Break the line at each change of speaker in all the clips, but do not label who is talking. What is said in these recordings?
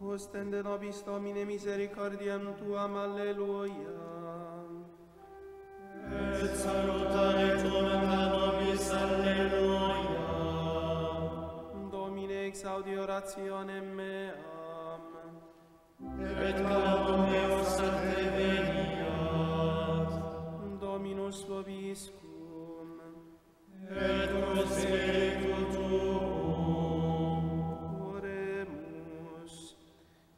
Ostende nobis Domine misericordiam Tuam, alleluia.
Et salutare Tuum nobis, alleluia.
Domine exaudi orationem meam.
Et clamor meus ad Te veniat.
Dominus vobiscum.
Et cum spiritu Tuum.
Oremus.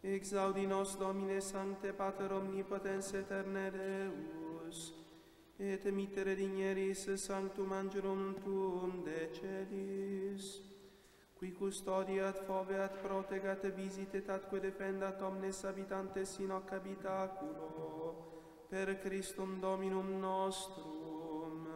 Exaudi nos Domine Sancte Pater Omnipotens Eterne Deus, et mittere digneris sanctum angelum Tuum de celis, qui custodiat, foveat, protegat, visitet, atque defendat omnes habitantes in hoc habitaculo, per Christum Dominum nostrum.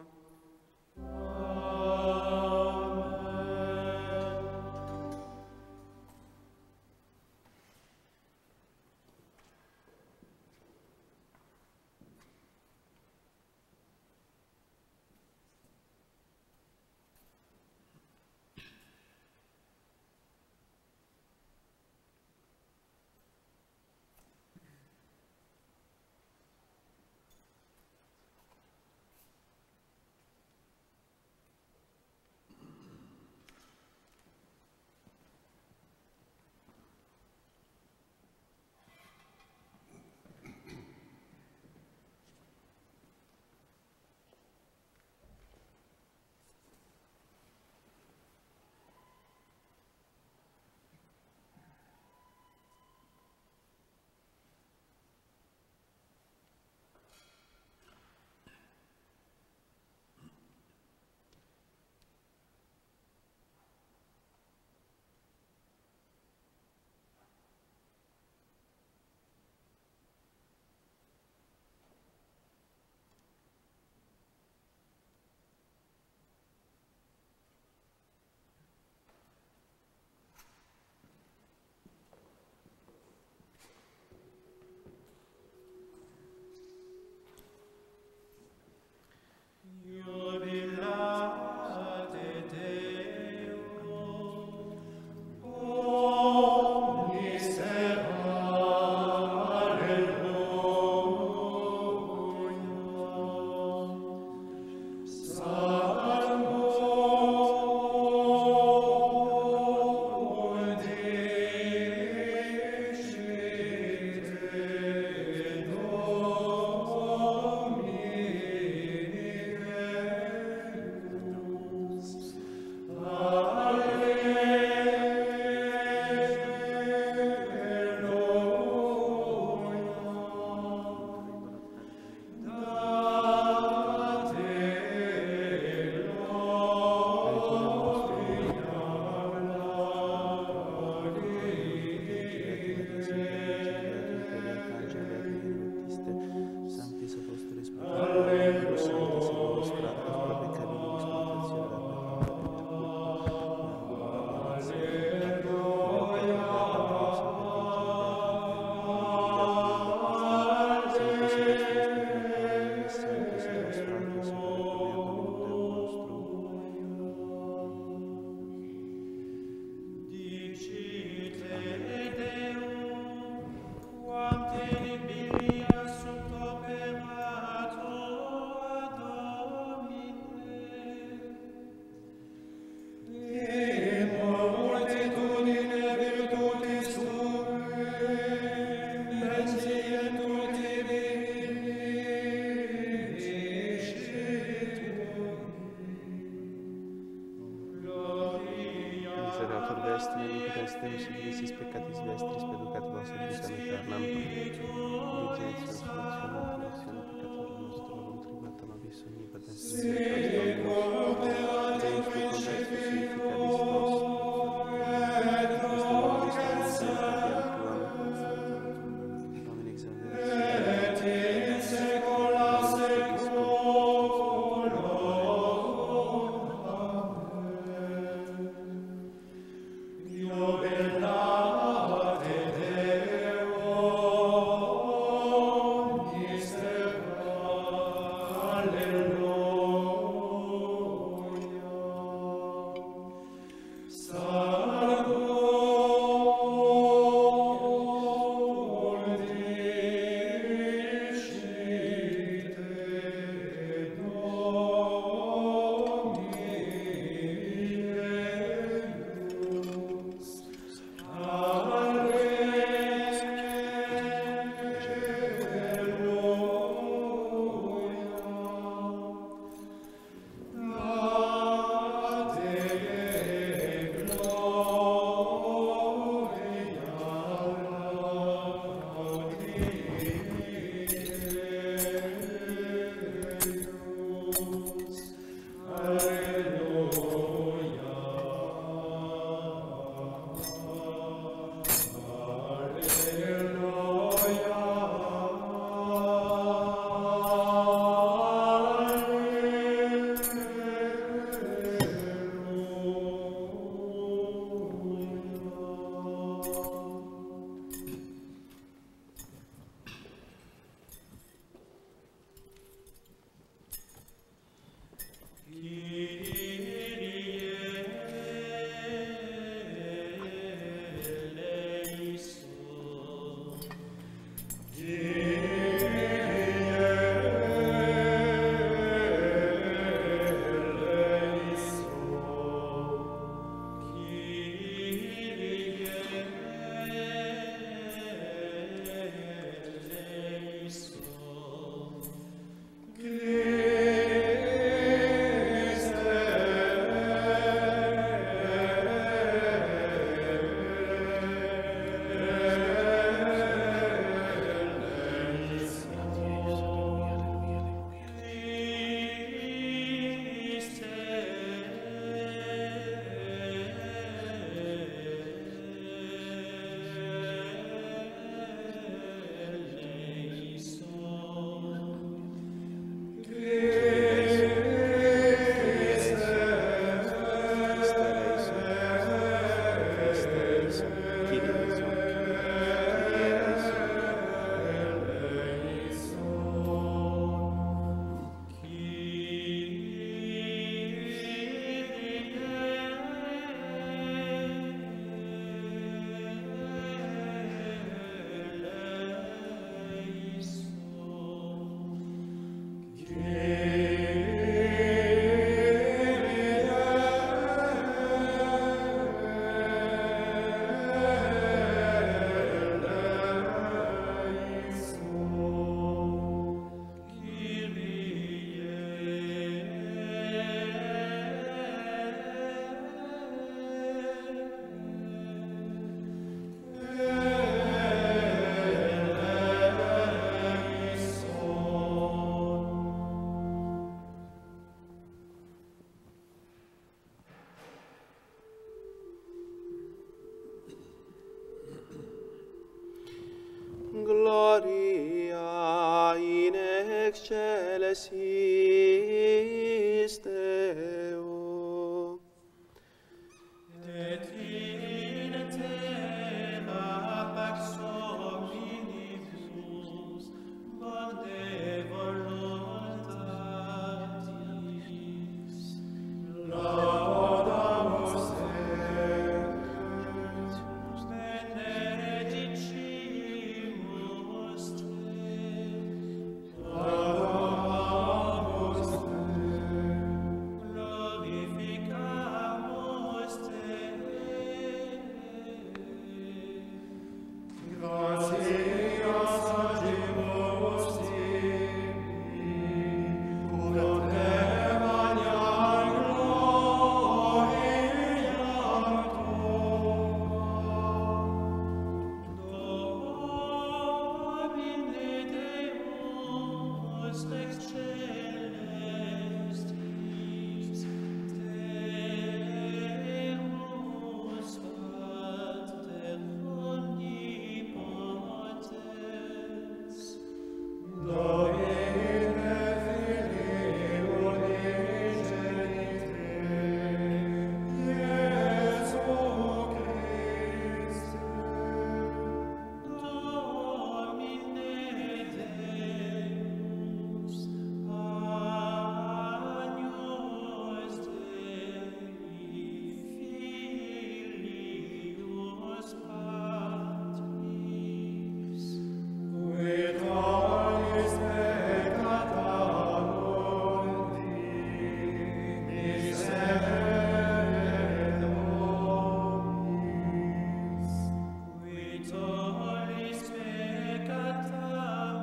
tollis peccata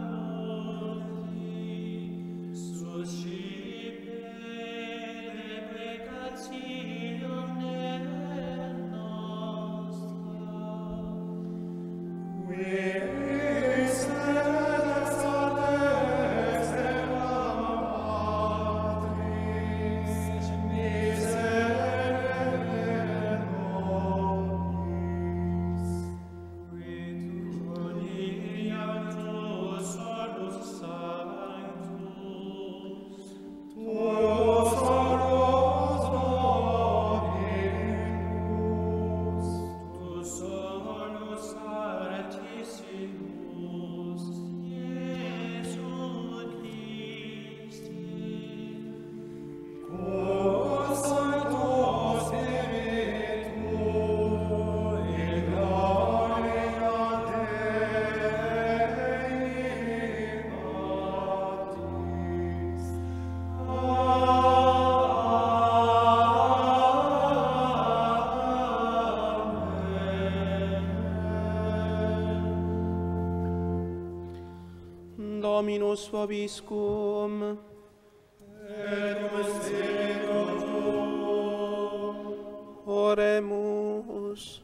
mundi, suscipe deprecatione nostra. Qui
Dominus vobiscum.
et cum spiritu tuo.
Oremus.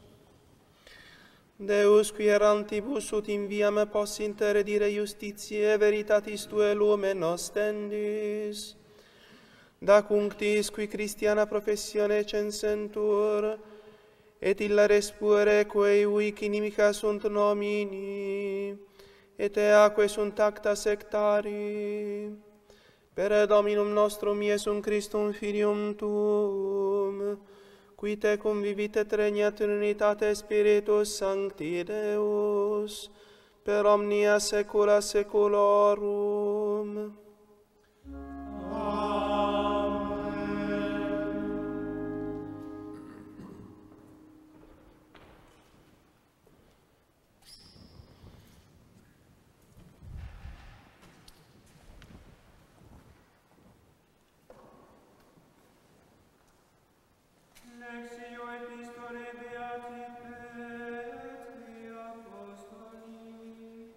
Deus, qui errantibus ut in viam possint redire justitiae veritatis Tuae lumen ostendis, da cunctis qui Christiana professione censentur, et illa respure quae uic inimica sunt nomini, et eaque sunt acta sectari, per Dominum nostrum Iesum Christum Filium Tuum, qui te convivit et regnat in unitate Spiritus Sancti Deus, per omnia saecula saeculorum. Lexio epistolae Beati Petri Apostoli.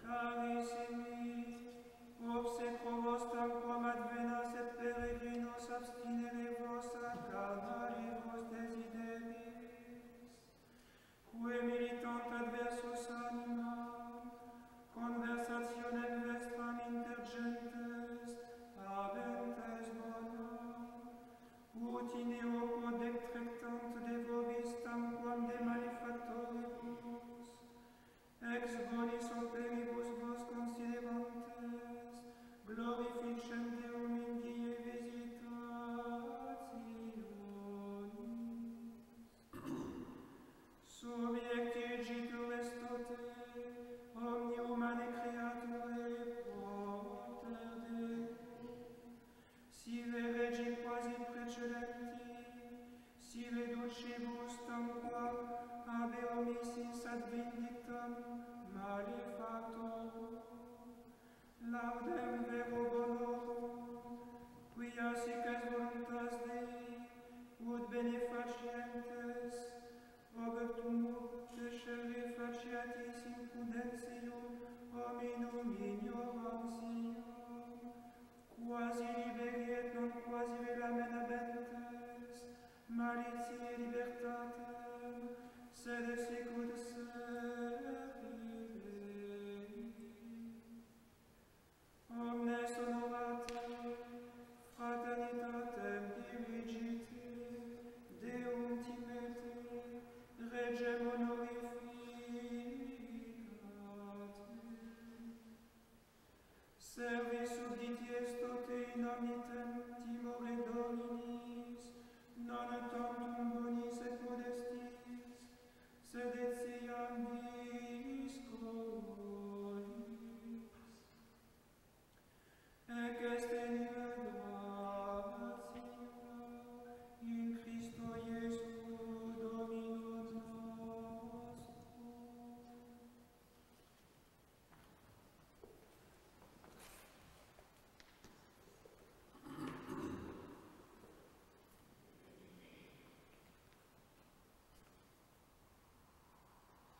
Carissimi, obsequo vostram quam advenas et peregrinos abstinere vos a carnalibus desideris, quae militant adversus animam, conversationem vestram inter gentes, habentes bonam, ut in eoco dectrectant de vobis tamquam de malefactoribus, ex bonis operibus vos considerantes, glorificem Deum in die visitationis. Subiectigitur est tote, omni humane creaturae propter Deum, sive regi quasi precedenti, sive ducibus tamquam habe omissis ad vindictam malefactorum, laudem vero bonorum, quia sic est voluntas Dei, ut benefacientes, obertum descere faciatis impudentium hominum ignorantium, quasi liberi et non quasi velamen habentes, malitiae libertatem, sed sicut servire. Omnes honorate, fraternitatem dirigite, Deum timete, regem honorificate. Servi subditi est tote in omnitem timore Dominis, non tantum bonis et modestis, sed et si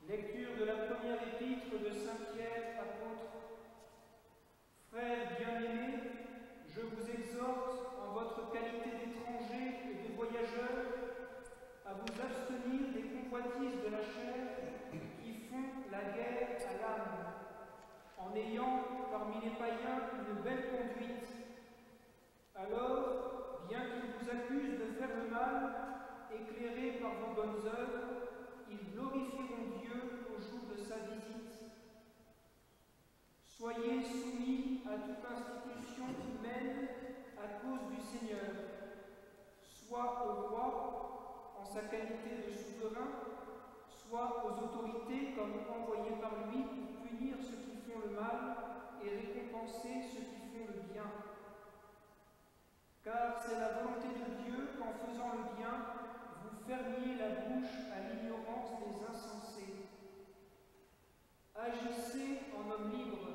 Lecture de la première épître de Saint Pierre, apôtre. Frères bien-aimés, je vous exhorte, en votre qualité d'étrangers et de voyageurs, à vous abstenir des convoitises de la chair qui font la guerre à l'âme, en ayant parmi les païens une belle conduite. Alors, bien qu'ils vous accusent de faire le mal, éclairés par vos bonnes œuvres, ils glorifieront Dieu au jour de sa visite. Soyez soumis à toute institution humaine à cause du Seigneur, soit au roi en sa qualité de souverain, soit aux autorités comme envoyées par lui pour punir ceux qui font le mal et récompenser ceux qui font le bien. Car c'est la volonté de Dieu qu'en faisant le bien, vous fermiez la bouche à l'ignorance des insensés. Agissez en hommes libres,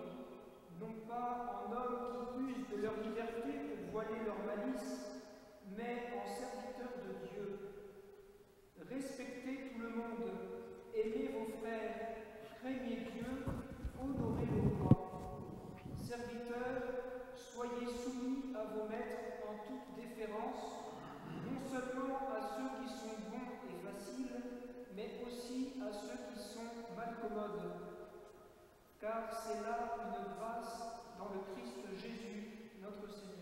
non pas en hommes qui usent de leur liberté pour voiler leur malice, mais en serviteurs de Dieu. Respectez tout le monde, aimez vos frères, craignez Dieu, honorez le roi. Serviteurs, soyez soumis à vos maîtres en toute déférence, non seulement à ceux qui sont bons et faciles, mais aussi à ceux qui sont malcommodes. Car c'est là une grâce dans le Christ Jésus, notre Seigneur.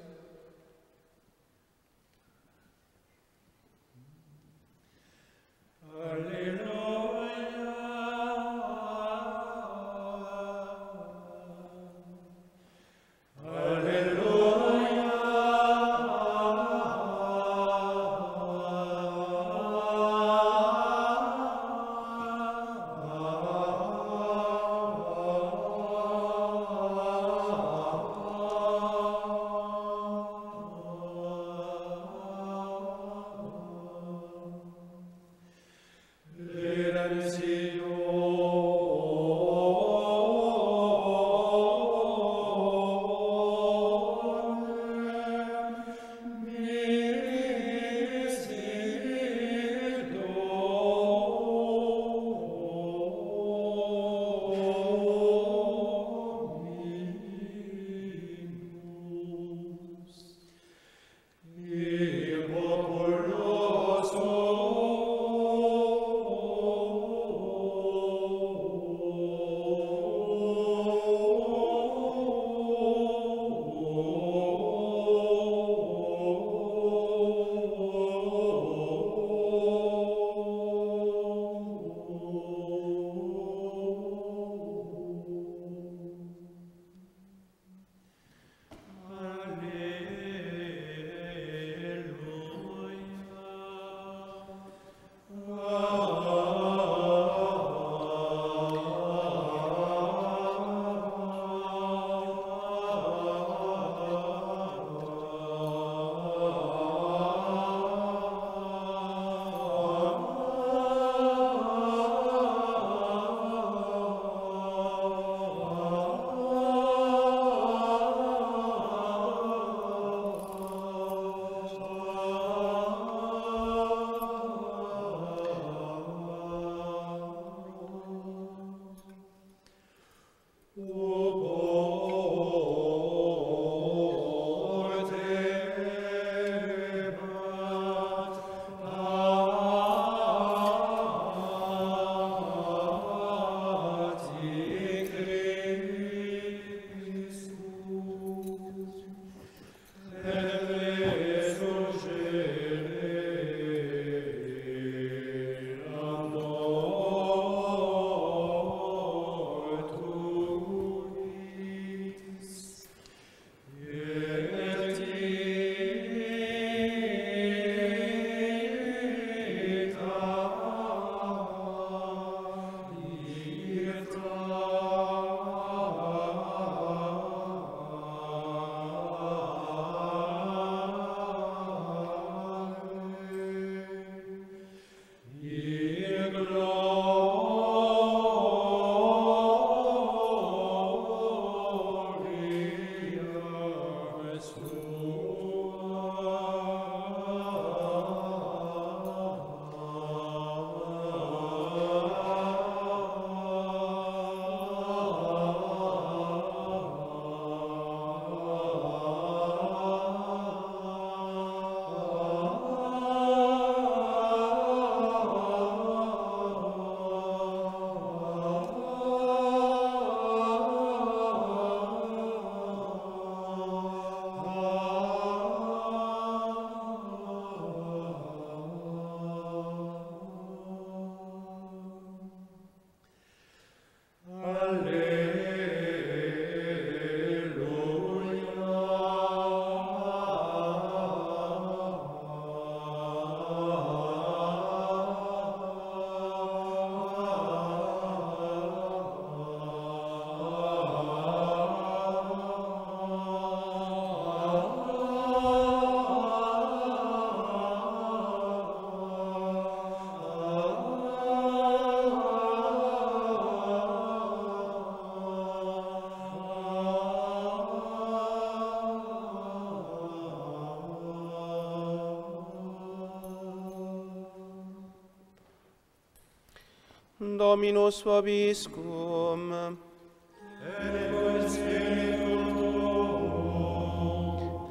Dominus vobiscum.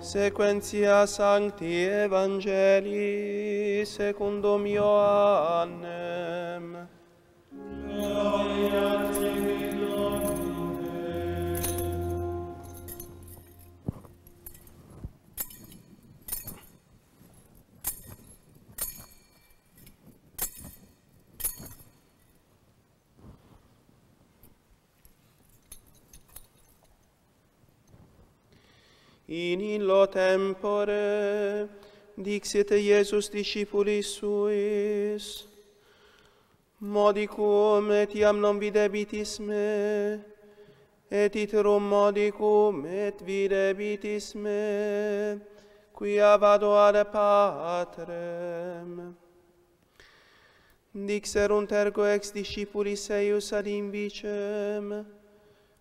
Sequentia Sancti Evangelii secundum Ioannem.
Gloria a tibi, Domine.
In illo tempore dixit Iesus discipulis suis, modicum etiam non videbitis me, et iterum modicum et videbitis me, quia vado ad Patrem. Dixerunt ergo ex discipulis eius ad invicem,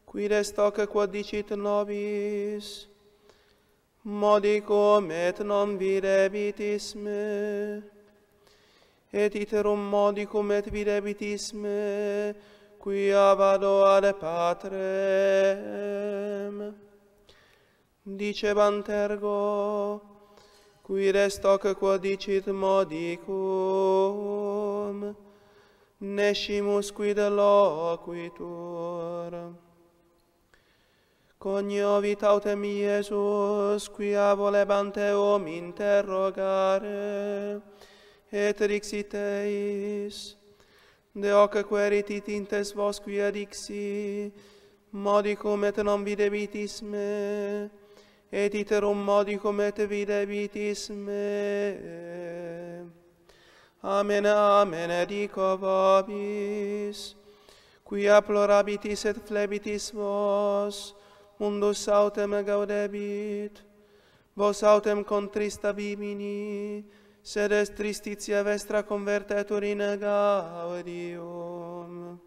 quid est hoc quod dicit nobis, modicum et non videbitis me, et iterum modicum et videbitis me, quia vado ad Patrem. Dicebant ergo, quid est hoc quod dicit modicum, nescimus quid loquitur. Cognovit autem Iesus, quia volebant eum interrogare, et dixit eis, de hoc queritit intes vos quia dixi, modicum et non videbitis me, et iterum modicum et videbitis me. Amen, amen, dico vobis, quia plorabitis et flebitis vos, mundus autem gaudebit, vos autem contrista vimini, sed est tristitia vestra convertetur in gaudium.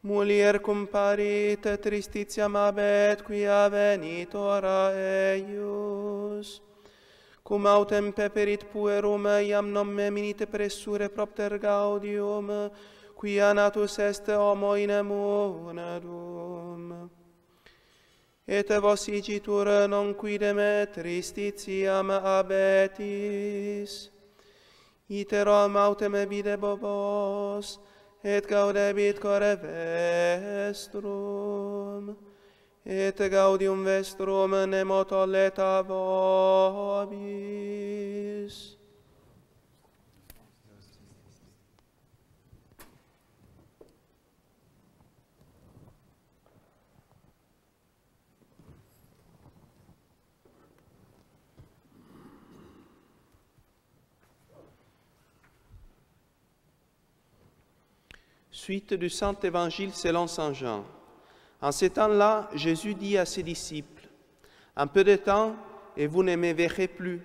Mulier comparit, tristitiam habet, quia venit ora eius. Cum autem peperit puerum, iam non meminite pressure propter gaudium, quia natus est homo in munedum. Et vos igitur non quidem tristitiam habetis, iterum autem videbo vos, et gaudebit core vestrum, et gaudium vestrum nemo tolleta vobis. Suite du Saint Évangile selon Saint Jean. En ce temps-là, Jésus dit à ses disciples, « Un peu de temps, et vous ne me verrez plus,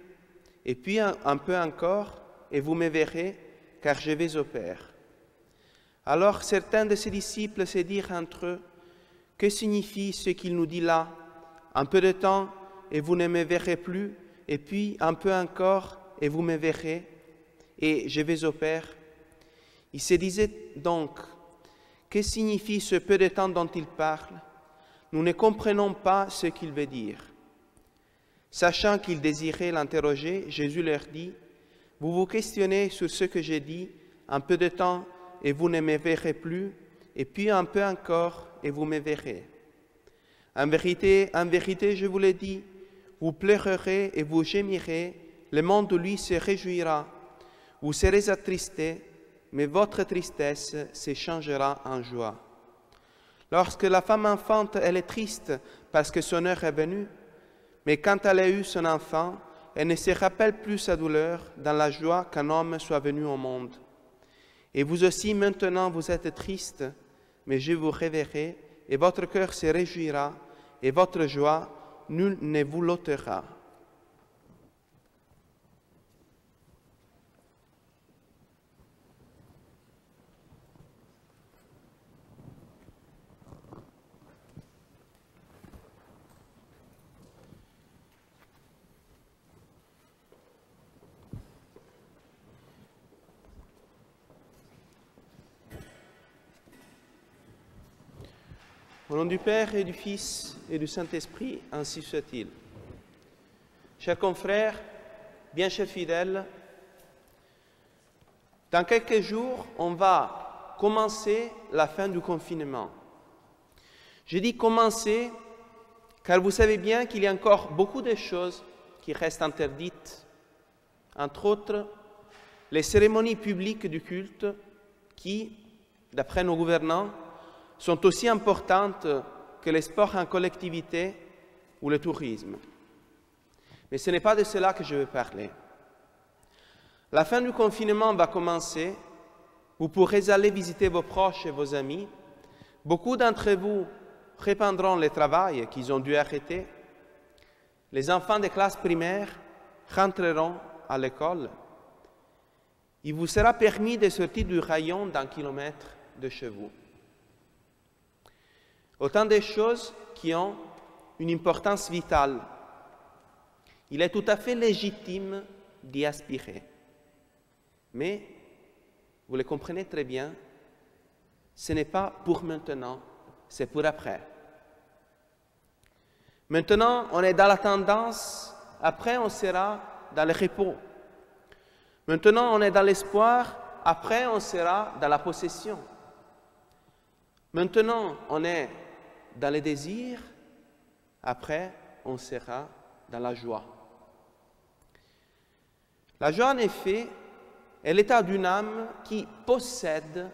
et puis un peu encore, et vous me verrez, car je vais au Père. » Alors certains de ses disciples se dirent entre eux, « Que signifie ce qu'il nous dit là? Un peu de temps, et vous ne me verrez plus, et puis un peu encore, et vous me verrez, et je vais au Père. » Ils se disaient donc, que signifie ce peu de temps dont il parle? Nous ne comprenons pas ce qu'il veut dire. Sachant qu'ils désiraient l'interroger, Jésus leur dit, vous vous questionnez sur ce que j'ai dit, un peu de temps et vous ne me verrez plus, et puis un peu encore et vous me verrez. En vérité, je vous le dis, vous pleurerez et vous gémirez, le monde, lui, se réjouira, vous serez attristés, mais votre tristesse se changera en joie. Lorsque la femme enfante, elle est triste parce que son heure est venue, mais quand elle a eu son enfant, elle ne se rappelle plus sa douleur dans la joie qu'un homme soit venu au monde. Et vous aussi maintenant vous êtes tristes, mais je vous reverrai, et votre cœur se réjouira, et votre joie, nul ne vous l'ôtera. Au nom du Père et du Fils et du Saint-Esprit, ainsi soit-il. Chers confrères, bien chers fidèles, dans quelques jours, on va commencer la fin du confinement. Je dis commencer car vous savez bien qu'il y a encore beaucoup de choses qui restent interdites. Entre autres, les cérémonies publiques du culte qui, d'après nos gouvernants, sont aussi importantes que les sports en collectivité ou le tourisme. Mais ce n'est pas de cela que je veux parler. La fin du confinement va commencer. Vous pourrez aller visiter vos proches et vos amis. Beaucoup d'entre vous reprendront le travail qu'ils ont dû arrêter. Les enfants des classes primaires rentreront à l'école. Il vous sera permis de sortir du rayon d'1 kilomètre de chez vous. Autant de choses qui ont une importance vitale. Il est tout à fait légitime d'y aspirer. Mais, vous le comprenez très bien, ce n'est pas pour maintenant, c'est pour après. Maintenant, on est dans la tendance, après on sera dans le repos. Maintenant, on est dans l'espoir, après on sera dans la possession. Maintenant, on est dans le désir, après on sera dans la joie. La joie, en effet, est l'état d'une âme qui possède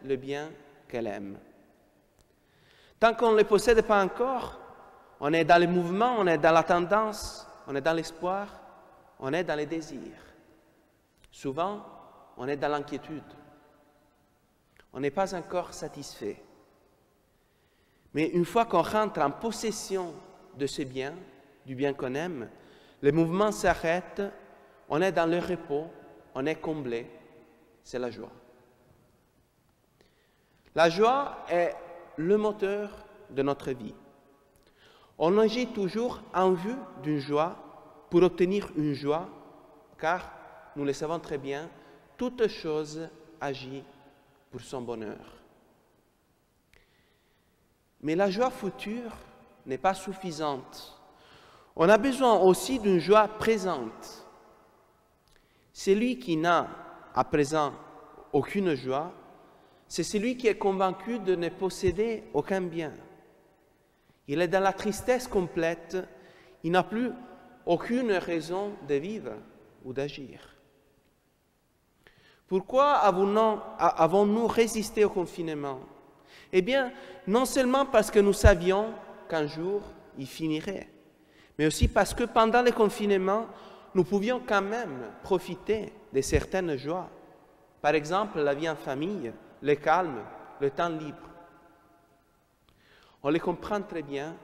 le bien qu'elle aime. Tant qu'on ne le possède pas encore, on est dans le mouvement, on est dans la tendance, on est dans l'espoir, on est dans les désirs. Souvent, on est dans l'inquiétude. On n'est pas encore satisfait. Mais une fois qu'on rentre en possession de ce bien, du bien qu'on aime, le mouvement s'arrête, on est dans le repos, on est comblé, c'est la joie. La joie est le moteur de notre vie. On agit toujours en vue d'une joie pour obtenir une joie, car, nous le savons très bien, toute chose agit pour son bonheur. Mais la joie future n'est pas suffisante. On a besoin aussi d'une joie présente. Celui qui n'a à présent aucune joie, c'est celui qui est convaincu de ne posséder aucun bien. Il est dans la tristesse complète, il n'a plus aucune raison de vivre ou d'agir. Pourquoi avons-nous résisté au confinement? Eh bien, non seulement parce que nous savions qu'un jour il finirait, mais aussi parce que pendant le confinement, nous pouvions quand même profiter de certaines joies. Par exemple, la vie en famille, le calme, le temps libre. On les comprend très bien.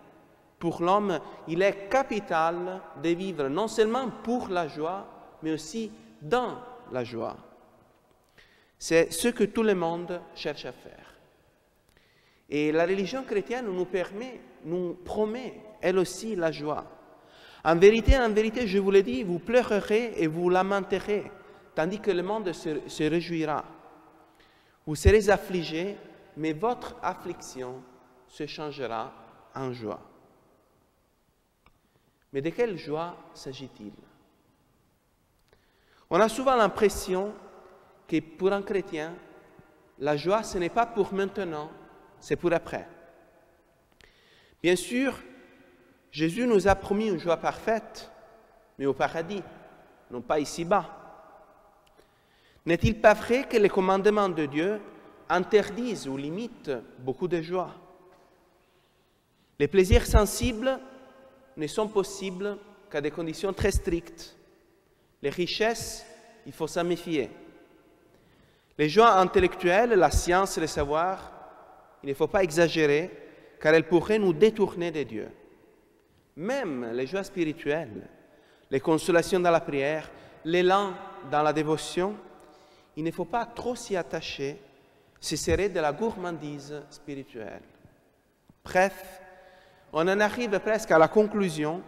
Pour l'homme, il est capital de vivre non seulement pour la joie, mais aussi dans la joie. C'est ce que tout le monde cherche à faire. Et la religion chrétienne nous promet, elle aussi, la joie. En vérité, je vous le dis, vous pleurerez et vous lamenterez, tandis que le monde se réjouira. Vous serez affligés, mais votre affliction se changera en joie. Mais de quelle joie s'agit-il? On a souvent l'impression que pour un chrétien, la joie, ce n'est pas pour maintenant, c'est pour après. Bien sûr, Jésus nous a promis une joie parfaite, mais au paradis, non pas ici-bas. N'est-il pas vrai que les commandements de Dieu interdisent ou limitent beaucoup de joie? Les plaisirs sensibles ne sont possibles qu'à des conditions très strictes. Les richesses, il faut s'en méfier. Les joies intellectuelles, la science et le savoir, il ne faut pas exagérer, car elles pourraient nous détourner de Dieu. Même les joies spirituelles, les consolations dans la prière, l'élan dans la dévotion, il ne faut pas trop s'y attacher, ce serait de la gourmandise spirituelle. Bref, on en arrive presque à la conclusion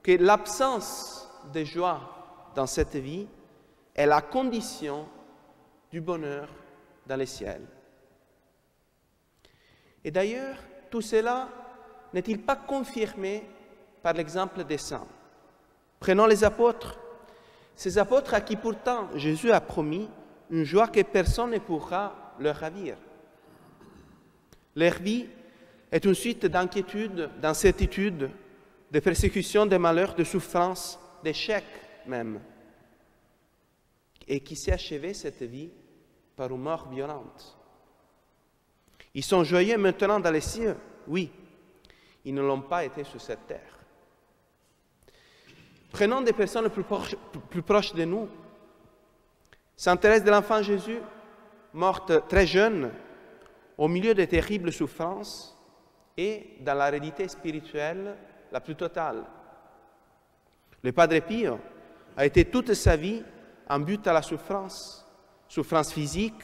que l'absence de joie dans cette vie est la condition du bonheur dans les ciels. Et d'ailleurs, tout cela n'est-il pas confirmé par l'exemple des saints? Prenons les apôtres. Ces apôtres à qui pourtant Jésus a promis une joie que personne ne pourra leur ravir. Leur vie est une suite d'inquiétudes, d'incertitudes, de persécutions, de malheurs, de souffrances, d'échecs même, et qui s'est achevée cette vie par une mort violente. Ils sont joyeux maintenant dans les cieux, oui, ils ne l'ont pas été sur cette terre. Prenons des personnes plus proches de nous. Sainte Thérèse de l'Enfant Jésus, morte très jeune, au milieu de terribles souffrances et dans l'aridité spirituelle la plus totale. Le Padre Pio a été toute sa vie en but à la souffrance, souffrance physique,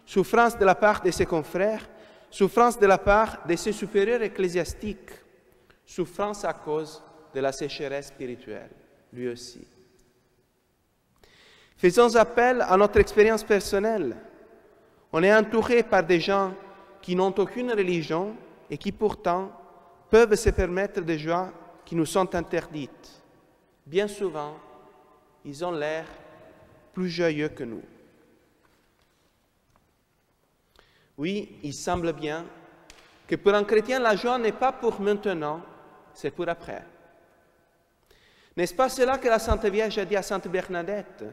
souffrance de la part de ses confrères, souffrance de la part de ses supérieurs ecclésiastiques, souffrance à cause de la sécheresse spirituelle, lui aussi. Faisons appel à notre expérience personnelle. On est entouré par des gens qui n'ont aucune religion et qui pourtant peuvent se permettre des joies qui nous sont interdites. Bien souvent, ils ont l'air plus joyeux que nous. Oui, il semble bien que pour un chrétien, la joie n'est pas pour maintenant, c'est pour après. N'est-ce pas cela que la Sainte Vierge a dit à Sainte Bernadette?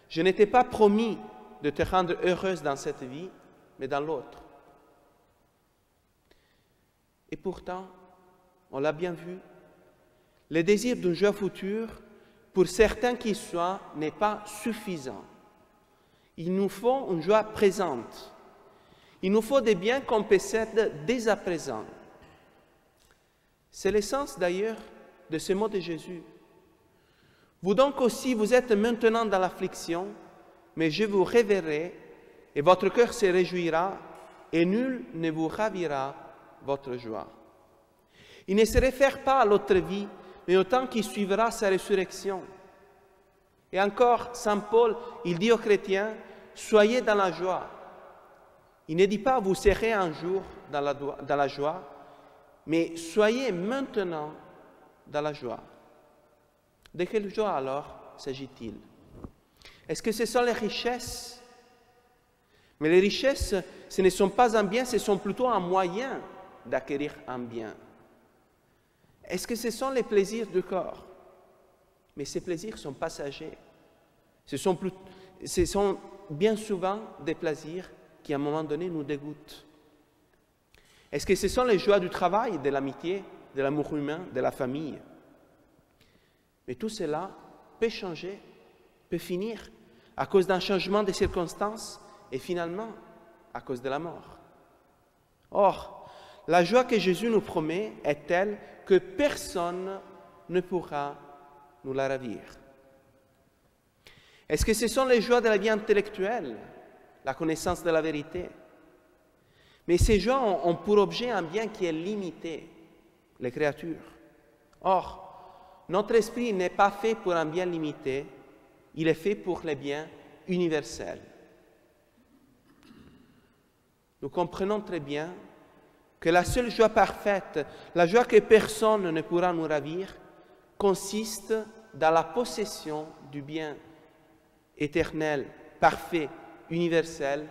Je ne t'ai pas promis de te rendre heureuse dans cette vie, mais dans l'autre. Et pourtant, on l'a bien vu, le désir d'une joie future, pour certains qui soient, n'est pas suffisant. Il nous faut une joie présente. Il nous faut des biens qu'on possède dès à présent. C'est l'essence d'ailleurs de ce mot de Jésus. Vous donc aussi, vous êtes maintenant dans l'affliction, mais je vous reverrai, et votre cœur se réjouira, et nul ne vous ravira votre joie. Il ne se réfère pas à l'autre vie, mais au temps qui suivra sa résurrection. Et encore, Saint Paul, il dit aux chrétiens, soyez dans la joie. Il ne dit pas, vous serez un jour dans la joie, mais soyez maintenant dans la joie. De quelle joie alors s'agit-il? Est-ce que ce sont les richesses? Mais les richesses, ce ne sont pas un bien, ce sont plutôt un moyen d'acquérir un bien. Est-ce que ce sont les plaisirs du corps? Mais ces plaisirs sont passagers. Ce sont bien souvent des plaisirs qui, à un moment donné, nous dégoûtent. Est-ce que ce sont les joies du travail, de l'amitié, de l'amour humain, de la famille? Mais tout cela peut changer, peut finir à cause d'un changement de circonstances et finalement à cause de la mort. Or, la joie que Jésus nous promet est telle que personne ne pourra nous la ravir. Est-ce que ce sont les joies de la vie intellectuelle, la connaissance de la vérité? Mais ces joies ont pour objet un bien qui est limité, les créatures. Or, notre esprit n'est pas fait pour un bien limité, il est fait pour les biens universels. Nous comprenons très bien que la seule joie parfaite, la joie que personne ne pourra nous ravir, consiste dans la possession du bien éternel, parfait, universel,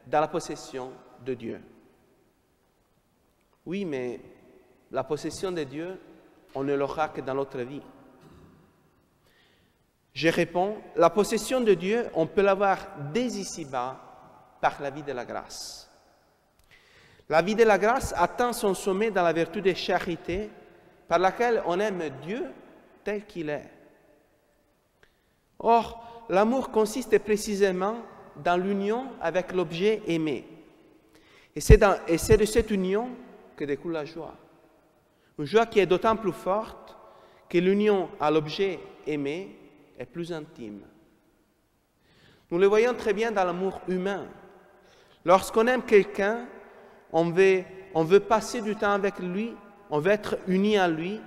dans la possession de Dieu. Oui, mais la possession de Dieu, on ne l'aura que dans notre vie. Je réponds, la possession de Dieu, on peut l'avoir dès ici-bas par la vie de la grâce. La vie de la grâce atteint son sommet dans la vertu de charité par laquelle on aime Dieu tel qu'il est. Or, l'amour consiste précisément dans l'union avec l'objet aimé. Et c'est de cette union que découle la joie. Une joie qui est d'autant plus forte que l'union à l'objet aimé est plus intime. Nous le voyons très bien dans l'amour humain. Lorsqu'on aime quelqu'un, on veut passer du temps avec lui, on veut être uni à lui,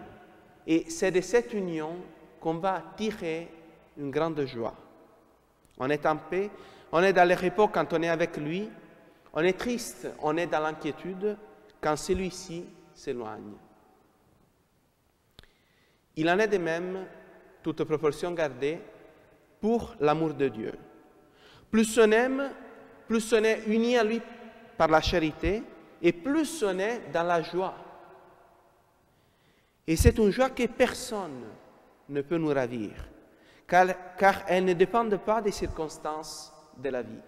et c'est de cette union qu'on va tirer une grande joie. On est en paix, on est dans le repos quand on est avec lui, on est triste, on est dans l'inquiétude quand celui-ci s'éloigne. Il en est de même, toute proportion gardée, pour l'amour de Dieu. Plus on aime, plus on est uni à lui par la charité, et plus on est dans la joie. Et c'est une joie que personne ne peut nous ravir, car elle ne dépend pas des circonstances de la vie.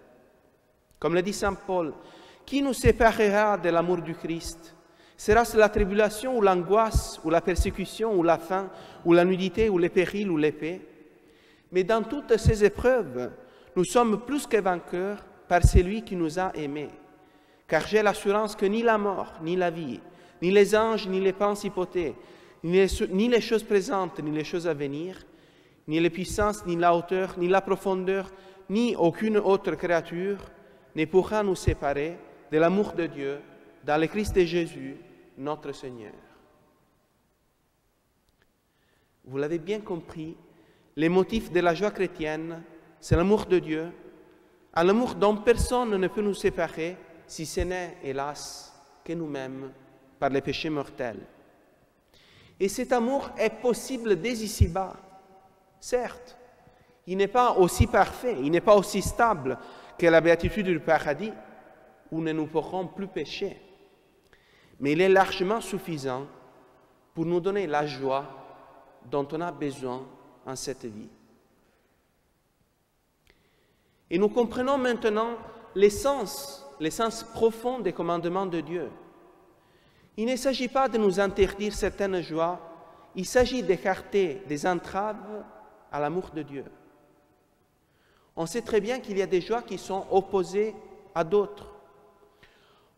Comme le dit saint Paul, « Qui nous séparera de l'amour du Christ? Sera-ce la tribulation ou l'angoisse ou la persécution ou la faim ou la nudité ou les périls ou l'épée? Mais dans toutes ces épreuves, nous sommes plus que vainqueurs par celui qui nous a aimés. Car j'ai l'assurance que ni la mort, ni la vie, ni les anges, ni les principautés, ni les choses présentes, ni les choses à venir, ni les puissances, ni la hauteur, ni la profondeur, ni aucune autre créature ne pourra nous séparer de l'amour de Dieu dans le Christ de Jésus, notre Seigneur. » Vous l'avez bien compris, les motifs de la joie chrétienne, c'est l'amour de Dieu, un amour dont personne ne peut nous séparer, si ce n'est, hélas, que nous-mêmes, par les péchés mortels. Et cet amour est possible dès ici-bas. Certes, il n'est pas aussi parfait, il n'est pas aussi stable que la béatitude du paradis, où nous ne pourrons plus pécher. Mais il est largement suffisant pour nous donner la joie dont on a besoin en cette vie. Et nous comprenons maintenant l'essence profond des commandements de Dieu. Il ne s'agit pas de nous interdire certaines joies, il s'agit d'écarter des entraves à l'amour de Dieu. On sait très bien qu'il y a des joies qui sont opposées à d'autres.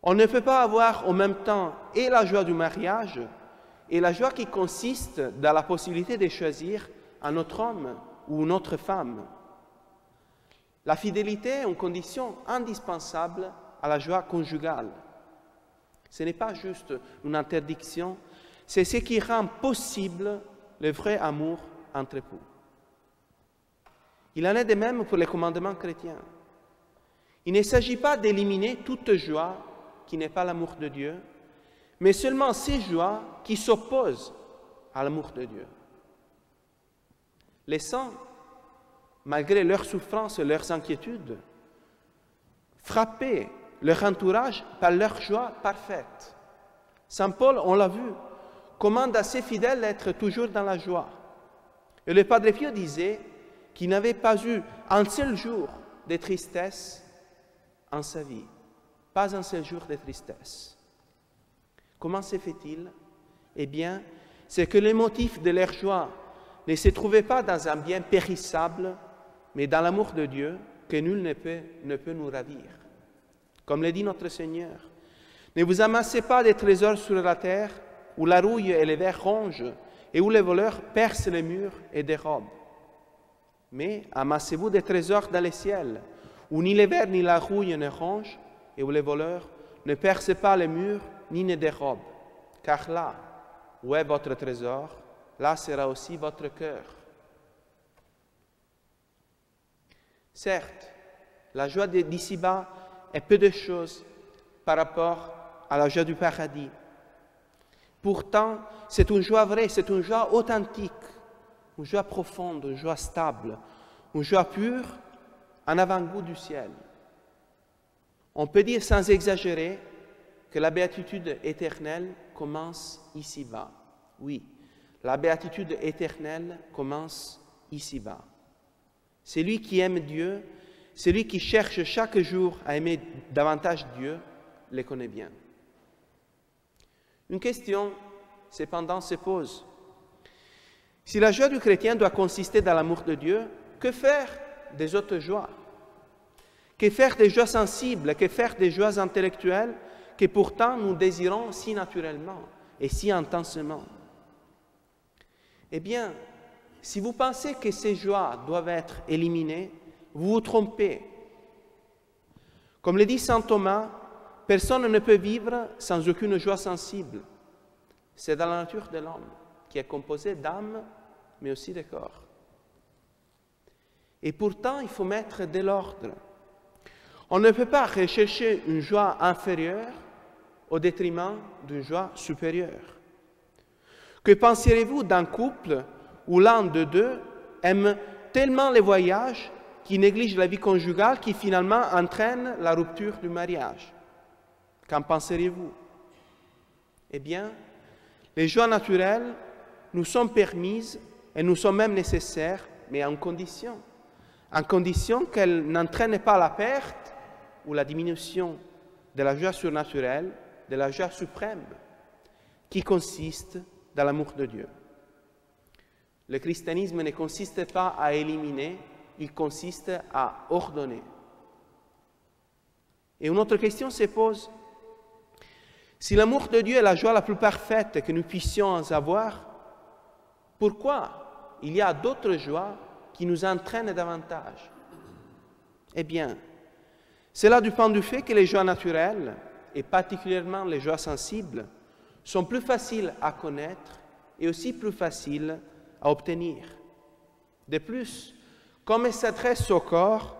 On ne peut pas avoir en même temps et la joie du mariage et la joie qui consiste dans la possibilité de choisir un autre homme ou une autre femme. La fidélité est une condition indispensable à la joie conjugale. Ce n'est pas juste une interdiction, c'est ce qui rend possible le vrai amour entre époux. Il en est de même pour les commandements chrétiens. Il ne s'agit pas d'éliminer toute joie qui n'est pas l'amour de Dieu, mais seulement ces joies qui s'opposent à l'amour de Dieu. Les saints, malgré leurs souffrances et leurs inquiétudes, frappaient leur entourage par leur joie parfaite. Saint Paul, on l'a vu, commande à ses fidèles d'être toujours dans la joie. Et le Padre Pio disait qu'il n'avait pas eu un seul jour de tristesse en sa vie. Pas un seul jour de tristesse. Comment se fait-il? Eh bien, c'est que les motifs de leur joie ne se trouvaient pas dans un bien périssable, mais dans l'amour de Dieu que nul ne peut nous ravir. Comme le dit notre Seigneur, ne vous amassez pas des trésors sur la terre, où la rouille et les vers rongent, et où les voleurs percent les murs et dérobent. Mais amassez-vous des trésors dans les ciels, où ni les vers ni la rouille ne rongent, et où les voleurs ne percent pas les murs ni ne dérobent. Car là où est votre trésor, là sera aussi votre cœur. Certes, la joie d'ici-bas est peu de choses par rapport à la joie du paradis. Pourtant, c'est une joie vraie, c'est une joie authentique, une joie profonde, une joie stable, une joie pure, un avant-goût du ciel. On peut dire sans exagérer que la béatitude éternelle commence ici-bas. Oui, la béatitude éternelle commence ici-bas. Celui qui aime Dieu, celui qui cherche chaque jour à aimer davantage Dieu, le connaît bien. Une question, cependant, se pose. Si la joie du chrétien doit consister dans l'amour de Dieu, que faire des autres joies? Que faire des joies sensibles? Que faire des joies intellectuelles que pourtant nous désirons si naturellement et si intensément? Eh bien, si vous pensez que ces joies doivent être éliminées, vous vous trompez. Comme le dit saint Thomas, personne ne peut vivre sans aucune joie sensible. C'est dans la nature de l'homme, qui est composée d'âme, mais aussi de corps. Et pourtant, il faut mettre de l'ordre. On ne peut pas rechercher une joie inférieure au détriment d'une joie supérieure? Que penseriez-vous d'un couple où l'un de deux aime tellement les voyages qu'il néglige la vie conjugale qui finalement entraîne la rupture du mariage? Qu'en penseriez-vous? Eh bien, les joies naturelles nous sont permises et nous sont même nécessaires, mais en condition qu'elles n'entraînent pas la perte ou la diminution de la joie surnaturelle, de la joie suprême, qui consiste dans l'amour de Dieu. Le christianisme ne consiste pas à éliminer, il consiste à ordonner. Et une autre question se pose. Si l'amour de Dieu est la joie la plus parfaite que nous puissions avoir, pourquoi il y a d'autres joies qui nous entraînent davantage? Eh bien, cela dépend du fait que les joies naturelles, et particulièrement les joies sensibles, sont plus faciles à connaître et aussi plus faciles à obtenir. De plus, comme elles s'adressent au corps,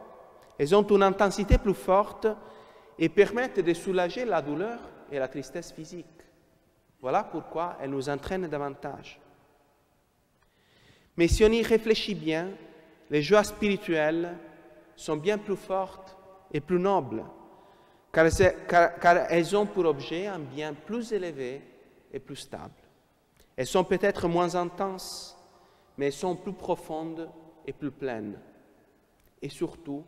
elles ont une intensité plus forte et permettent de soulager la douleur et la tristesse physique. Voilà pourquoi elles nous entraînent davantage. Mais si on y réfléchit bien, les joies spirituelles sont bien plus fortes et plus nobles, car elles ont pour objet un bien plus élevé et plus stable. Elles sont peut-être moins intenses, mais elles sont plus profondes et plus pleines. Et surtout,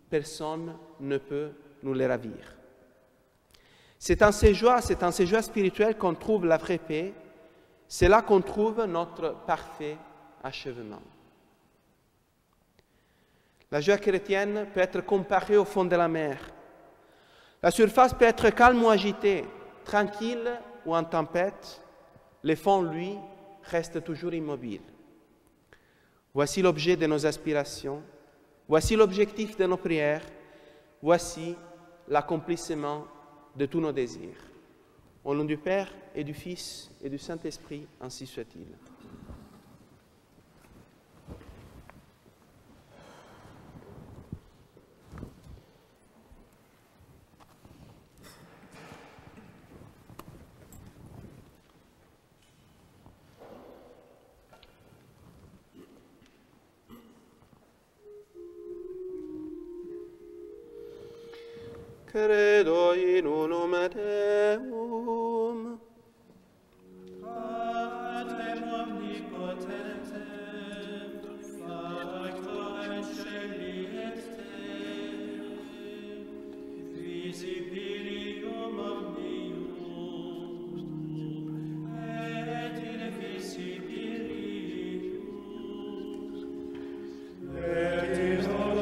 personne ne peut nous les ravir. C'est en ces joies spirituelles qu'on trouve la vraie paix, c'est là qu'on trouve notre parfait achèvement. La joie chrétienne peut être comparée au fond de la mer. La surface peut être calme ou agitée, tranquille ou en tempête. Le fond, lui, reste toujours immobile. Voici l'objet de nos aspirations, voici l'objectif de nos prières, voici l'accomplissement de tous nos désirs. Au nom du Père et du Fils et du Saint-Esprit, ainsi soit-il. Credo in unum Deum,
Patrem omnipotentem, Factorem Caeli et Terrae, visibilium omnium, et invisibilium, et in
Terra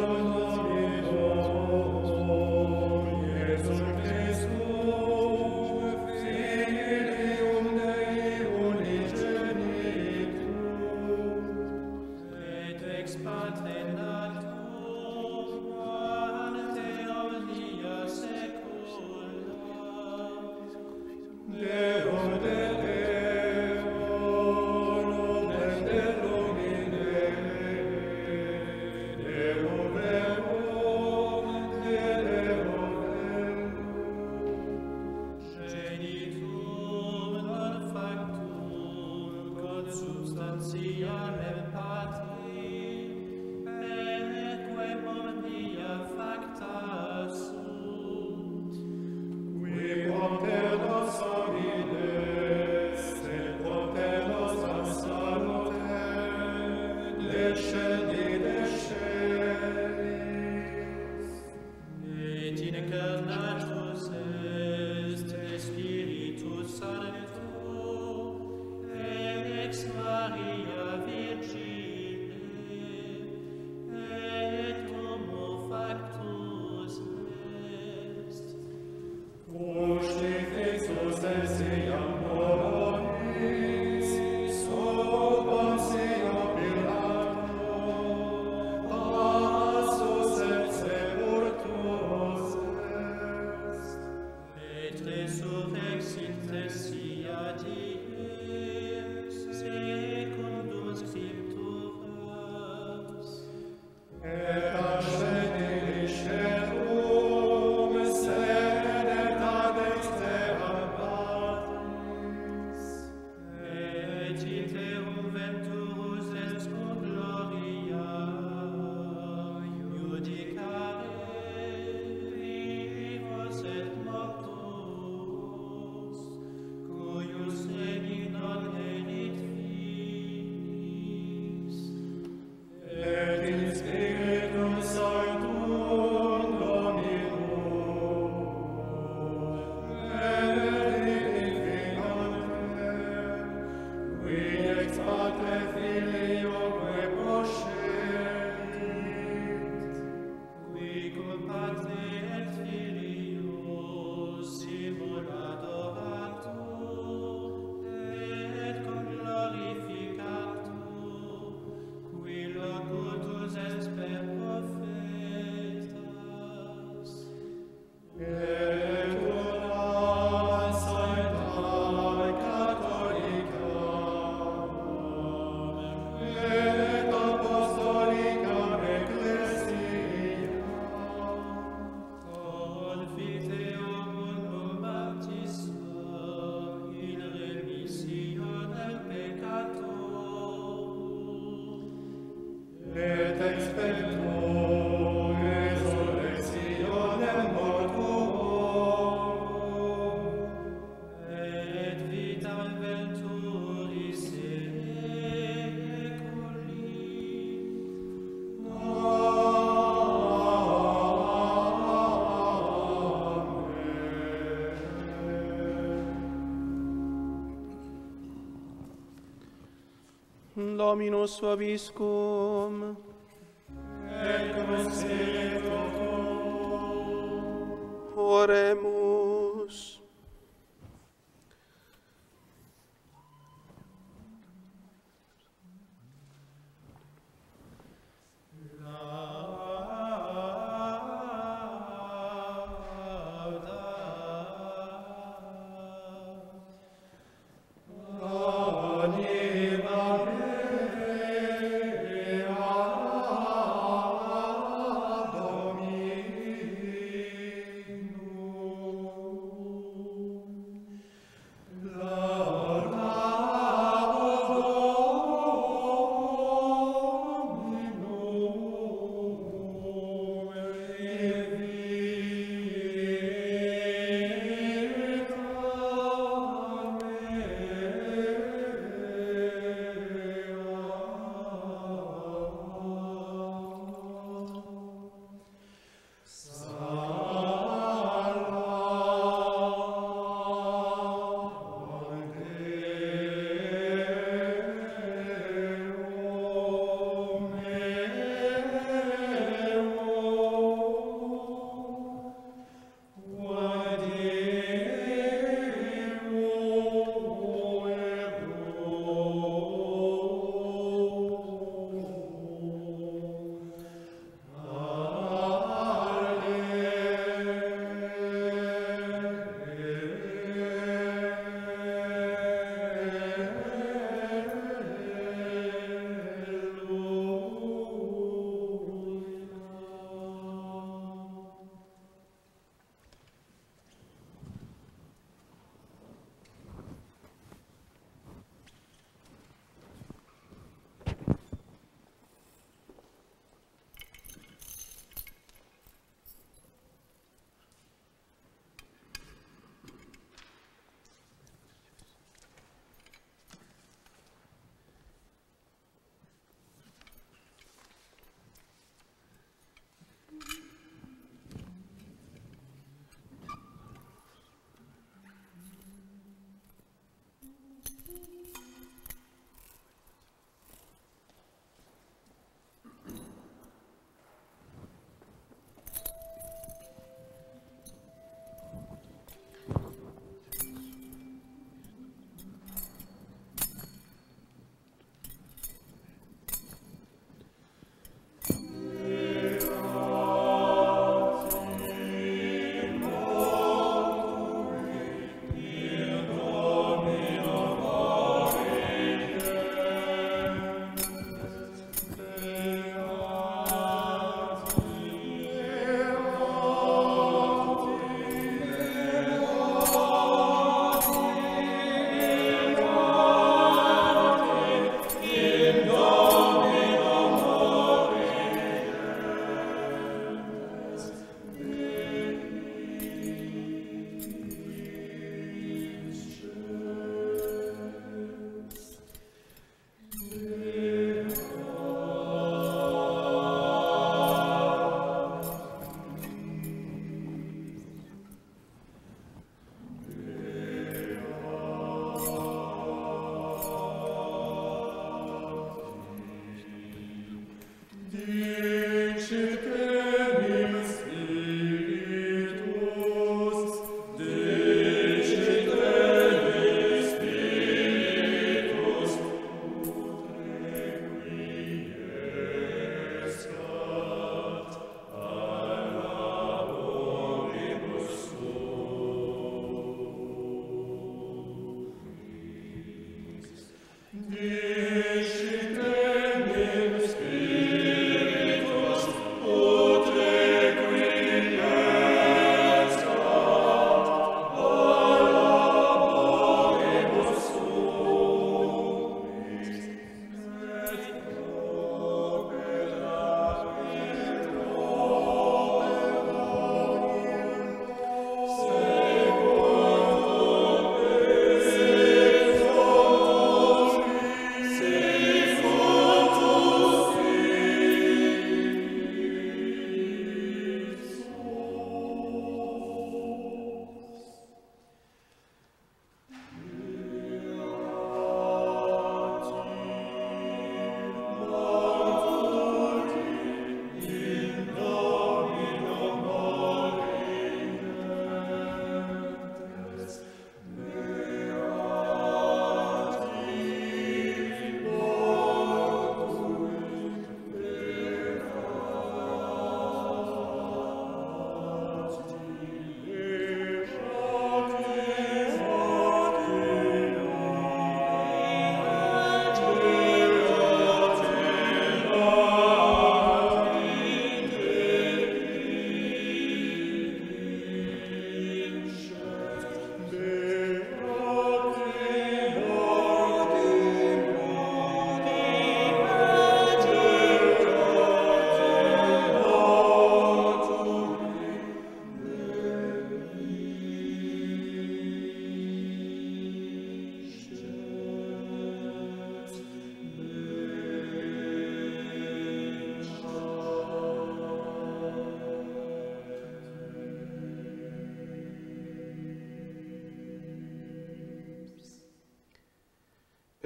Dominus vobiscum.
Et cum spiritu
Oremus.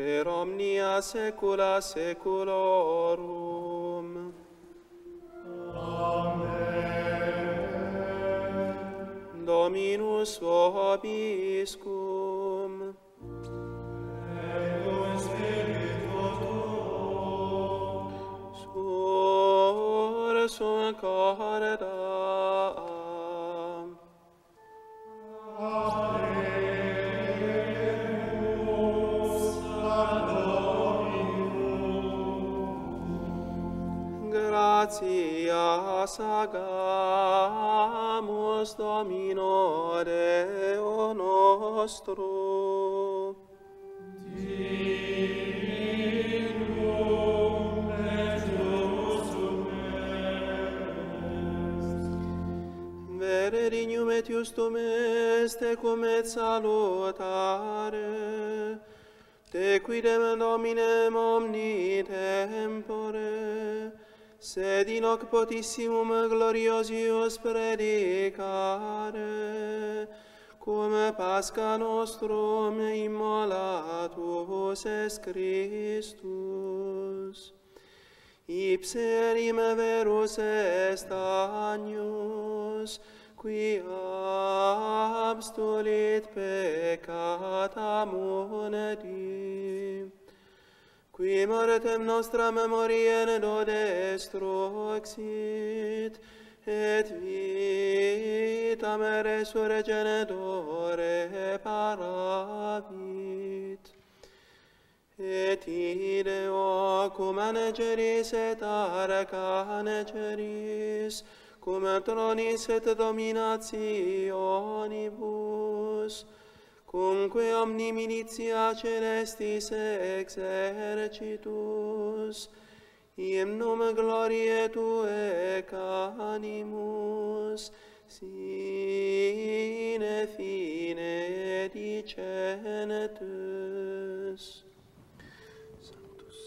per omnia saecula saeculorum. Amen. Dominus vobiscum.
Et cum spiritu tuo.
Sursum corda. Gratias agamus Domino Deo nostro.
Divinum et justum est.
Vere dignum et justum est, cum et salutare, te quidem Dominem omni tempore, sed in hoc potissimum gloriosius predicare, cum Pascha nostrum immolatus est Christus. Ipse erim verus est agnus, qui abstulit peccata mundi, qui mortem nostra memoriendo destruxit, et vitam resurgenedore paravit. Et ideo cum anegeris et arcanegeris, cum tronis et dominationibus, cumque omni militia celestis exercitus, hymnum gloriae Tuae canimus, sine fine dicentus.
Sanctus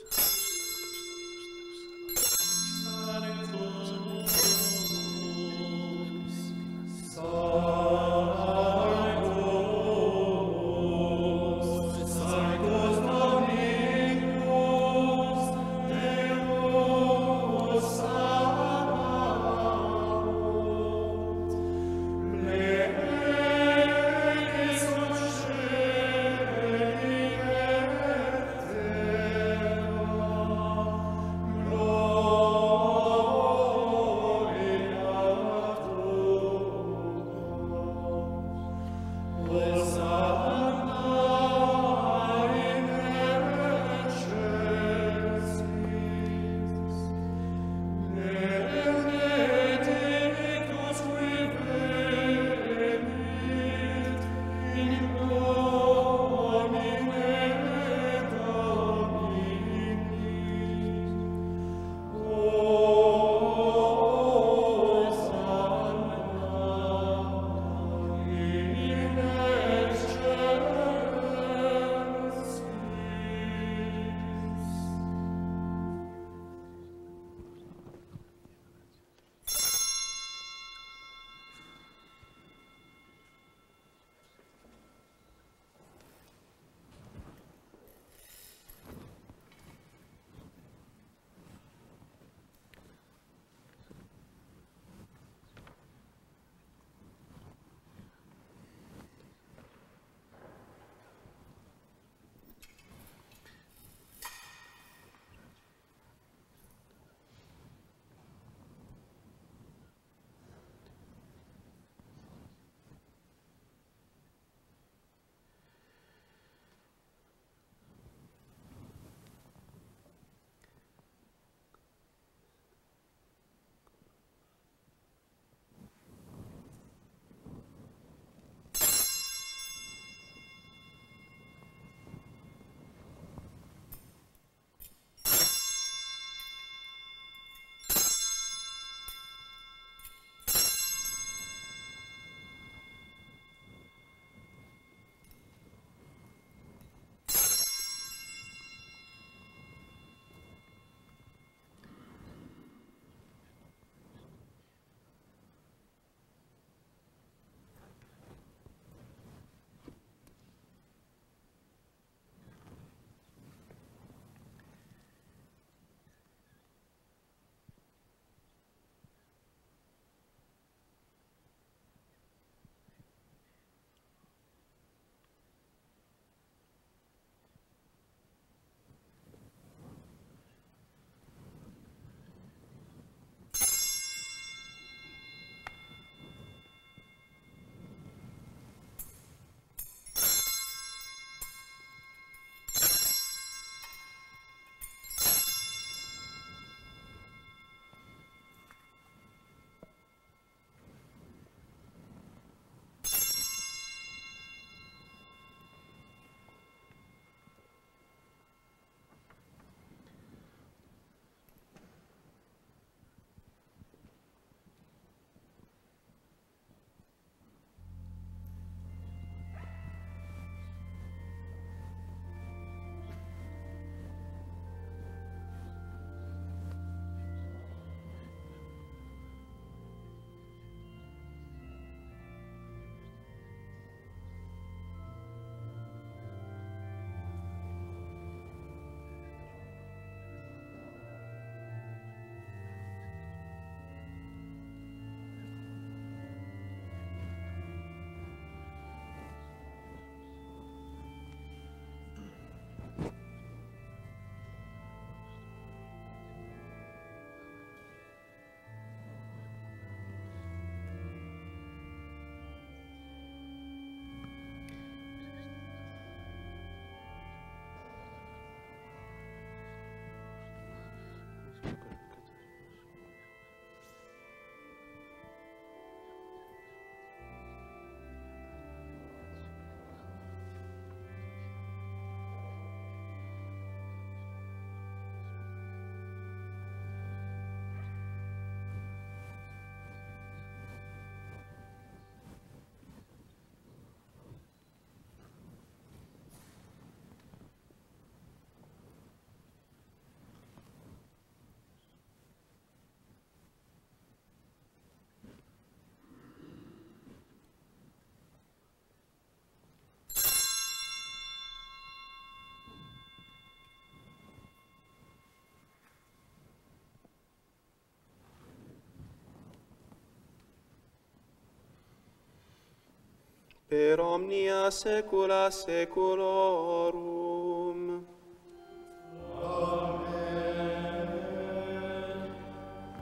per omnia saecula saeculorum.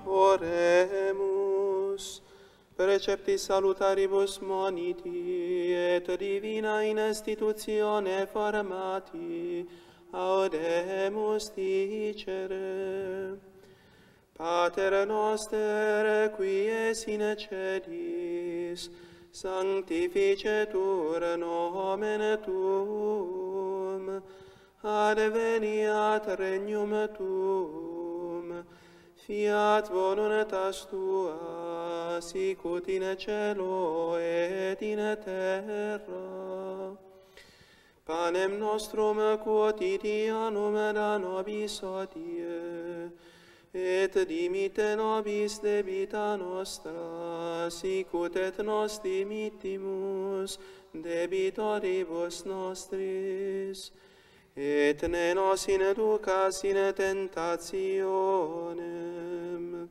Oremus, preceptis salutaribus moniti, et divina in institutione formati, audemus dicere. Pater noster, qui es in celis, sanctificetur nomen tuum, adveniat regnum tuum, fiat voluntas tua, sicut in cielo et in terra. Panem nostrum quotidianum da nobis hodie, et dimitte nobis debita nostra, sicut et nos dimittimus debitoribus nostris, et ne nos inducas in tentationem.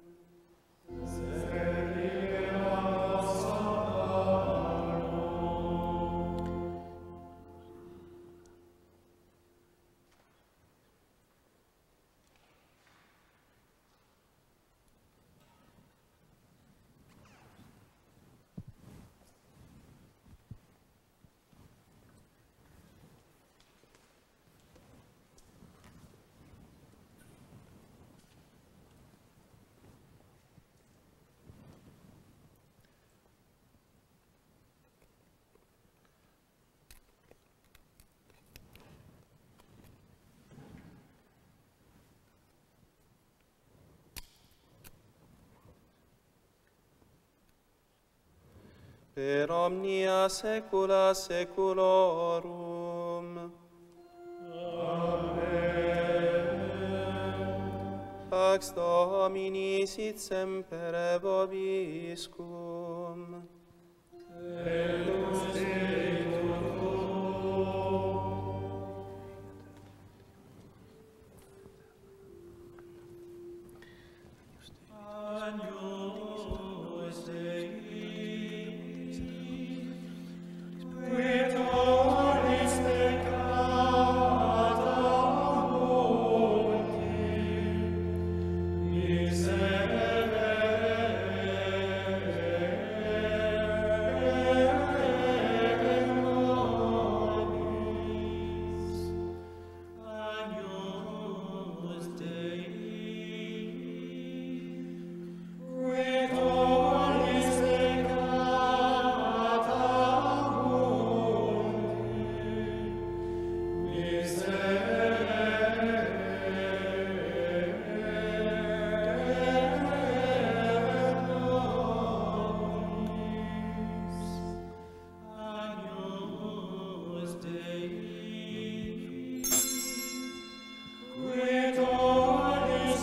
Per omnia saecula saeculorum. Amen. Pax Domini sit semper vobiscum. Et cum spiritu tuo. Agnus Dei, qui tollis peccata mundi, miserere nobis. Agnus Dei, qui tollis peccata mundi, Agnus Dei, qui tollis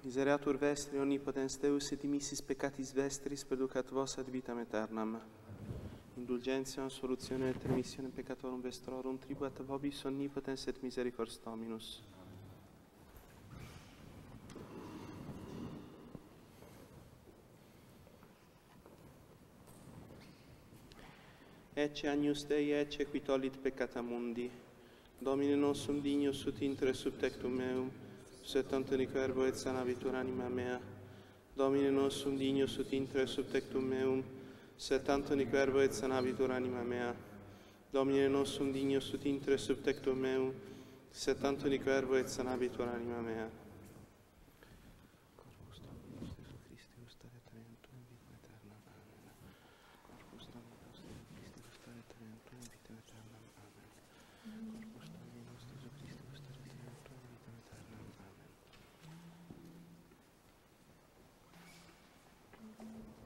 Misereatur vestri omnipotens Deus et dimissis peccatis vestris perducat vos ad vitam aeternam. Indulgentiam, solutionem et remissionem peccatorum vestrorum tribuat vobis omnipotens et misericordias Dominus. Ecce agnus Dei, ecce qui tollit peccata mundi. Domine nostrum dignus ut intre subtectum meum, sed tanto verbo et sanabitur anima mea. Domine nostrum dignus ut intre subtectum meum, sed tanto verbo et sanabitur anima mea. Domine nostrum dignus ut intre subtectum meum, sed tanto verbo et sanabitur anima mea. Corpus Dominus Iesus Christi, ustare talentum in vitam aeternam. Amen. Corpus Dominus Iesus Christi, ustare talentum in vitam aeternam. Amen. Corpus Dominus Iesus Christi, ustare talentum in vitam aeternam. Amen.
Ave Maria,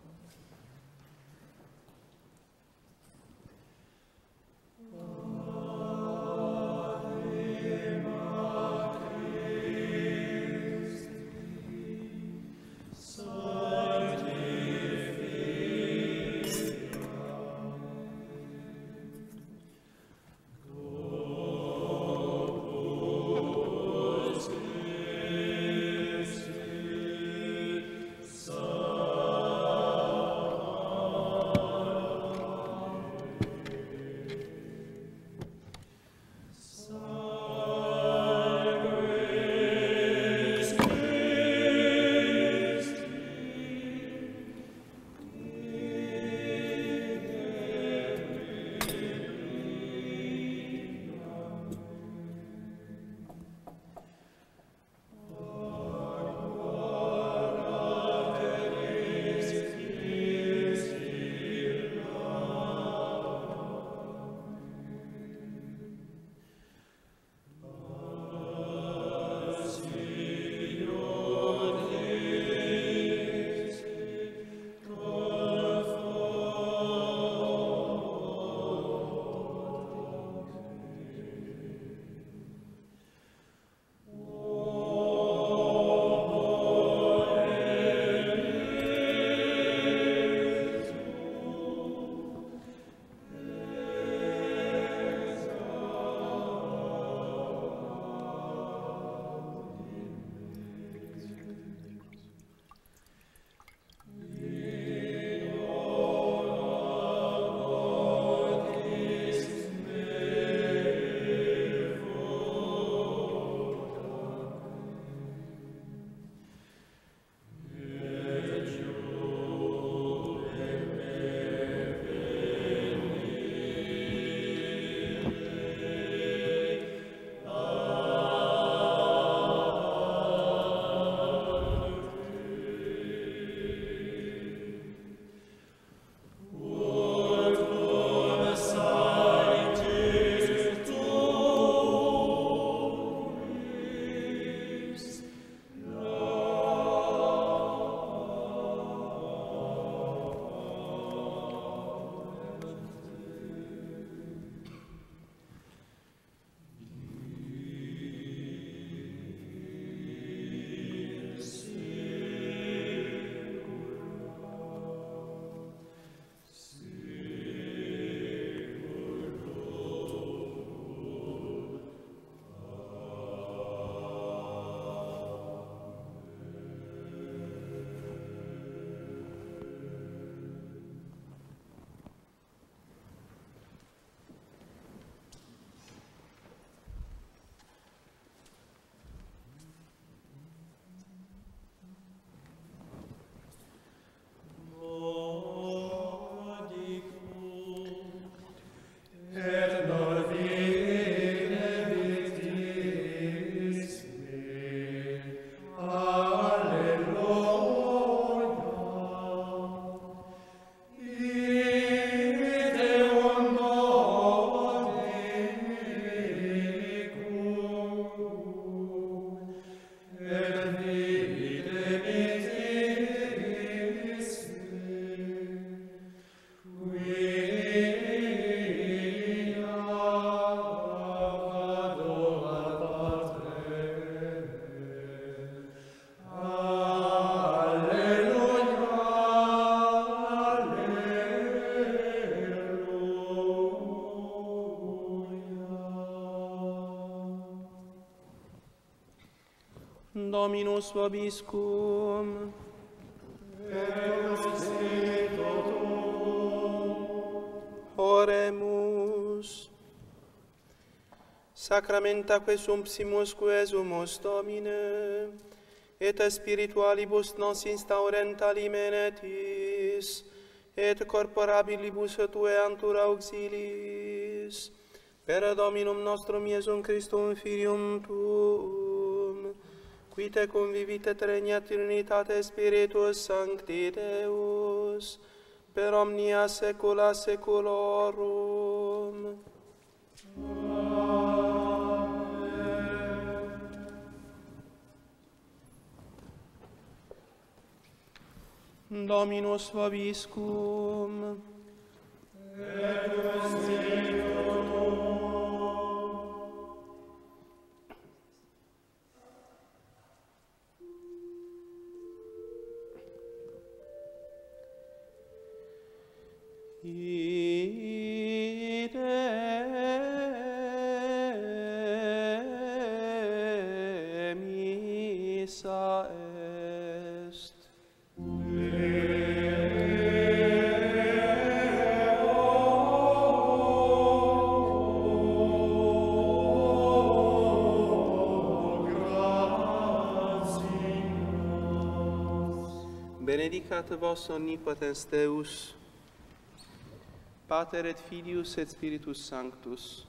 Dominus vobiscum. Oremus. Sacramenta que sumpsimus quesumus Domine, et spiritualibus nos instaurent alimenetis, et corporabilibus Tue antura auxiliis, per Dominum nostrum Iesum Christum Filium Tuum, qui Te convivit et regnat in unitate Spiritus Sancti Deus, per omnia saecula saeculorum. Dominus vobiscum. Ide missa est. Benedicat vos omnipotens Deus, Pater et Filius et Spiritus Sanctus.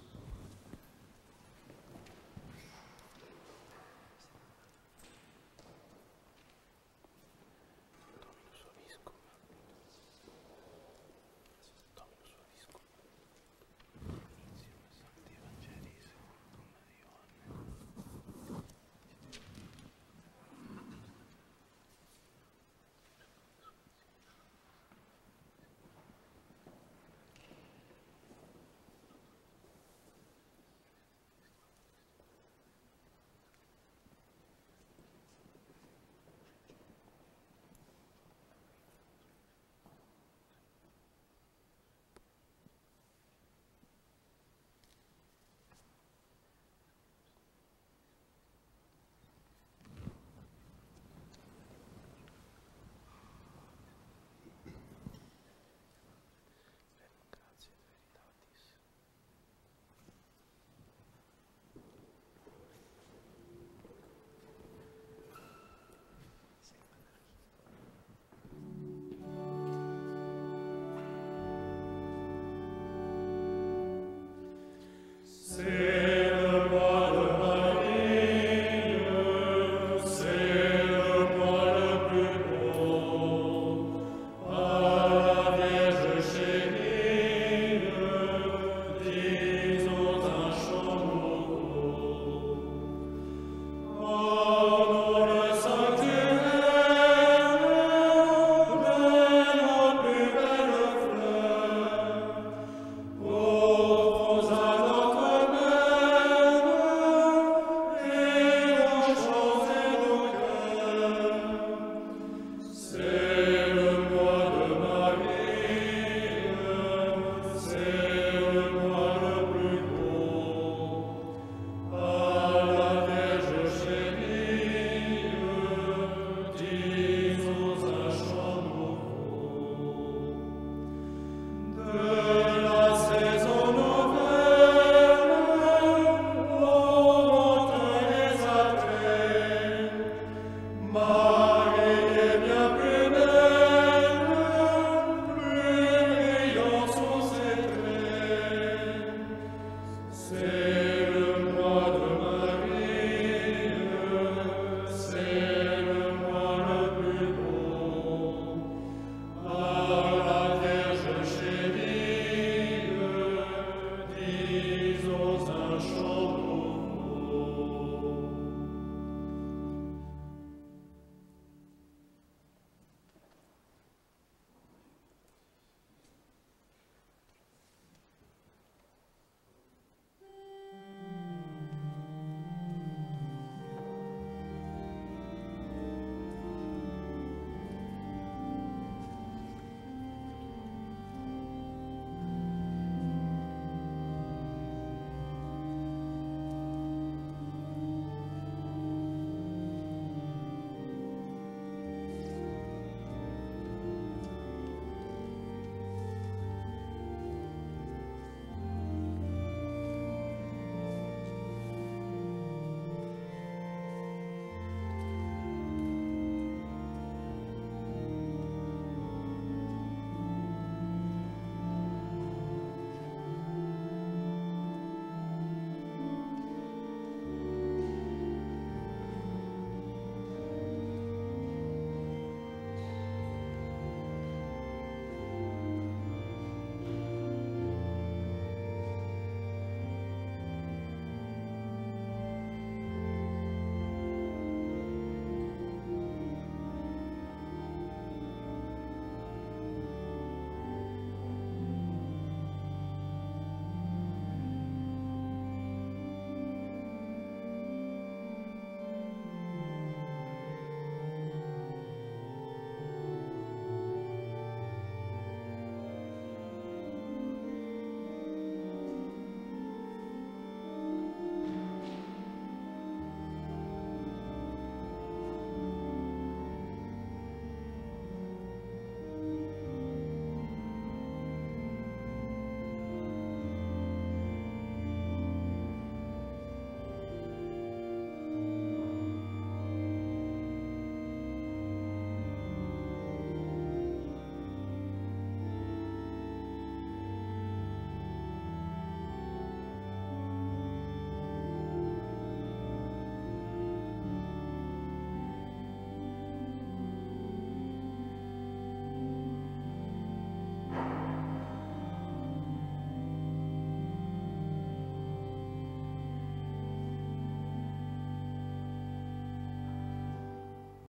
Say